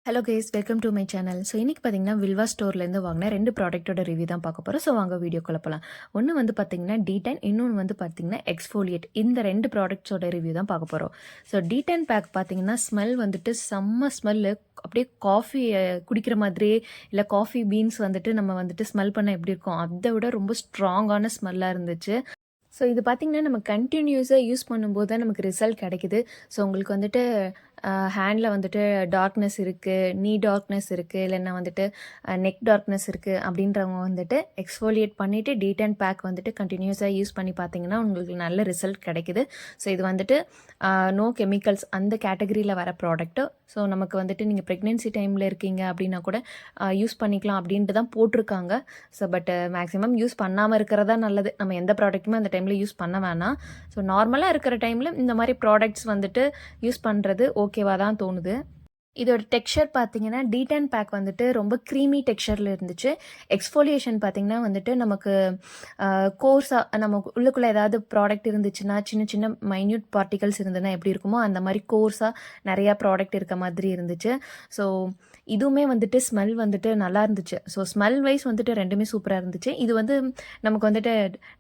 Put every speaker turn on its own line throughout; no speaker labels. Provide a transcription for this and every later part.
Hello guys, welcome to my channel. So இன்றைக்கி பார்த்தீங்கன்னா வில்வா ஸ்டோர்லேருந்து வாங்கின 2 ப்ராடக்ட்டோட ரிவ்யூ தான் பார்க்க போகிறோம். ஸோ வாங்க வீடியோக்குள்ள போகலாம். ஒன்று வந்து பார்த்தீங்கன்னா D10, இன்னொன்று வந்து பார்த்தீங்கன்னா எக்ஸ்ஃபோலியேட். இந்த 2 ப்ராடக்ட்ஸோட ரிவ்யூ தான் பார்க்க போகிறோம். ஸோ D10 பேக் பார்த்தீங்கன்னா ஸ்மெல் வந்துட்டு செம்ம ஸ்மெல்லு. அப்படியே காஃபி குடிக்கிற மாதிரியே, இல்லை காஃபி பீன்ஸ் வந்துட்டு நம்ம வந்துட்டு ஸ்மெல் பண்ண எப்படி இருக்கும், அதை விட ரொம்ப ஸ்ட்ராங்கான ஸ்மெல்லாக இருந்துச்சு. ஸோ இது பார்த்திங்கன்னா நம்ம கண்டினியூஸாக யூஸ் பண்ணும்போது தான் நமக்கு ரிசல்ட் கிடைக்குது. ஸோ உங்களுக்கு வந்துட்டு ஹேண்டில் வந்துட்டு டார்க்னஸ் இருக்குது, நீ டார்க்னஸ் இருக்குது, இல்லைன்னா வந்துட்டு நெக் டார்க்னஸ் இருக்குது அப்படின்றவங்க வந்துட்டு எக்ஸ்ஃபோலியேட் பண்ணிவிட்டு D10 பேக் வந்துட்டு கண்டினியூஸாக யூஸ் பண்ணி பார்த்தீங்கன்னா உங்களுக்கு நல்ல ரிசல்ட் கிடைக்குது. ஸோ இது வந்துட்டு நோ கெமிக்கல்ஸ் அந்த கேட்டகரியில் வர ப்ராடக்ட்டு. ஸோ நமக்கு வந்துட்டு நீங்கள் ப்ரெக்னென்சி டைமில் இருக்கீங்க அப்படின்னா கூட யூஸ் பண்ணிக்கலாம் அப்படின்ட்டு தான் போட்டிருக்காங்க. ஸோ பட் மேக்ஸிமம் யூஸ் பண்ணாமல் இருக்கிறதா நல்லது. நம்ம எந்த ப்ராடக்ட்டுமே அந்த டைமில் யூஸ் பண்ண வேணாம். ஸோ நார்மலாக இருக்கிற டைமில் இந்த மாதிரி ப்ராடக்ட்ஸ் வந்துட்டு யூஸ் பண்ணுறது ஓகேவாக தான் தோணுது. இதோட டெக்ஸ்சர் பார்த்தீங்கன்னா D10 பேக் வந்துட்டு ரொம்ப க்ரீமி டெக்ஸ்சரில் இருந்துச்சு. எக்ஸ்ஃபோலியேஷன் பார்த்தீங்கன்னா வந்துட்டு நமக்கு கோர்ஸாக நமக்கு உள்ளுக்குள்ளே ஏதாவது ப்ராடக்ட் இருந்துச்சுன்னா, சின்ன சின்ன மைன்யூட் பார்ட்டிகல்ஸ் இருந்ததுன்னா எப்படி இருக்குமோ அந்த மாதிரி கோர்ஸாக நிறையா ப்ராடக்ட் இருக்க மாதிரி இருந்துச்சு. ஸோ இதுவுமே வந்துட்டு ஸ்மெல் வந்துட்டு நல்லா இருந்துச்சு. ஸோ ஸ்மெல் வைஸ் வந்துட்டு ரெண்டுமே சூப்பராக இருந்துச்சு. இது வந்து நமக்கு வந்துட்டு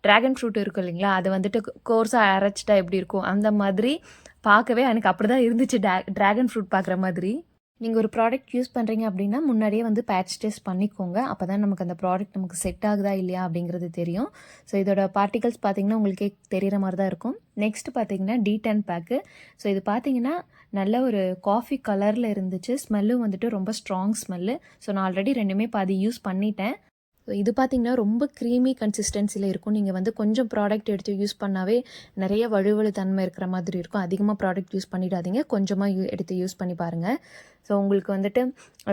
ட்ராகன் ஃப்ரூட் இருக்கும் இல்லைங்களா, அது வந்துட்டு கோர்ஸாக அரைச்சிட்டா எப்படி இருக்கும் அந்த மாதிரி பார்க்கவே எனக்கு அப்படி தான் இருந்துச்சு. ட்ராகன் ஃப்ரூட் பார்க்குற மாதிரி. நீங்கள் ஒரு ப்ராடக்ட் யூஸ் பண்ணுறீங்க அப்படின்னா முன்னாடியே வந்து பேட்ச் டெஸ்ட் பண்ணிக்கோங்க. அப்போ தான் நமக்கு அந்த ப்ராடக்ட் நமக்கு செட் ஆகுதா இல்லையா அப்படிங்கிறது தெரியும். ஸோ இதோட பார்ட்டிகல்ஸ் பார்த்திங்கன்னா உங்களுக்கே தெரிகிற மாதிரி தான் இருக்கும். நெக்ஸ்ட் பார்த்திங்கன்னா D10 பேக்கு. ஸோ இது பார்த்திங்கன்னா நல்ல ஒரு காஃபி கலரில் இருந்துச்சு. ஸ்மெல்லும் வந்துட்டு ரொம்ப ஸ்ட்ராங் ஸ்மெல்லு. ஸோ நான் ஆல்ரெடி ரெண்டுமே பாதி யூஸ் பண்ணிட்டேன். ஸோ இது பார்த்திங்கன்னா ரொம்ப க்ரீமி கன்சிஸ்டன்சியில் இருக்கும். நீங்கள் வந்து கொஞ்சம் ப்ராடக்ட் எடுத்து யூஸ் பண்ணாவே நிறைய வழுவழு தன்மை இருக்கிற மாதிரி இருக்கும். அதிகமாக ப்ராடக்ட் யூஸ் பண்ணிடாதீங்க, கொஞ்சமாக எடுத்து யூஸ் பண்ணி பாருங்கள். ஸோ உங்களுக்கு வந்துட்டு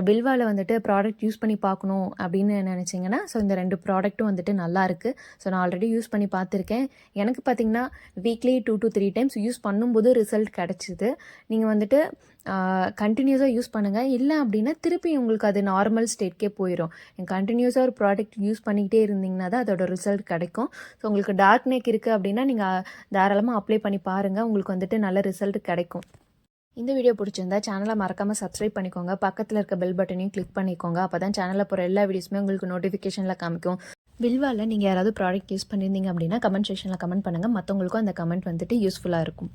வில்வாவில் வந்துட்டு ப்ராடக்ட் யூஸ் பண்ணி பார்க்கணும் அப்படின்னு நினச்சிங்கன்னா, ஸோ இந்த 2 ப்ராடக்ட்டும் வந்துட்டு நல்லா இருக்குது. ஸோ நான் ஆல்ரெடி யூஸ் பண்ணி பார்த்துருக்கேன். எனக்கு பார்த்திங்கன்னா வீக்லி 2 to 3 டைம்ஸ் யூஸ் பண்ணும்போது ரிசல்ட் கிடச்சிது. நீங்கள் வந்துட்டு கண்டினியூஸாக யூஸ் பண்ணுங்கள். இல்லை அப்படின்னா திருப்பி உங்களுக்கு அது நார்மல் ஸ்டேட்கே போயிடும். கண்டினியூஸாக ஒரு ப்ராடக்ட் யூஸ் பண்ணிக்கிட்டே இருந்தீங்கன்னா தான் அதோட ரிசல்ட் கிடைக்கும். ஸோ உங்களுக்கு டார்க் நெக் இருக்குது அப்படின்னா நீங்கள் தாராளமாக அப்ளை பண்ணி பாருங்கள், உங்களுக்கு வந்துட்டு நல்ல ரிசல்ட் கிடைக்கும். இந்த வீடியோ பிடிச்சிருந்தா சேனலை மறக்காமல் சப்ஸ்கிரைப் பண்ணிக்கோங்க. பக்கத்தில் இருக்க பெல் பட்டனையும் கிளிக் பண்ணிக்கோங்க. அப்போ தான் சேனலில் போகிற எல்லா வீடியோஸுமே உங்களுக்கு நோட்டிஃபிகேஷனில் காமிக்கும். வில்வாவில் நீங்கள் யாராவது ப்ராடக்ட் யூஸ் பண்ணியிருந்தீங்க அப்படின்னா கமெண்ட் செக்ஷனில் கமெண்ட் பண்ணுங்கள். மற்றவங்களுக்கும் அந்த கமெண்ட் வந்துட்டு யூஸ்ஃபுல்லாக இருக்கும்.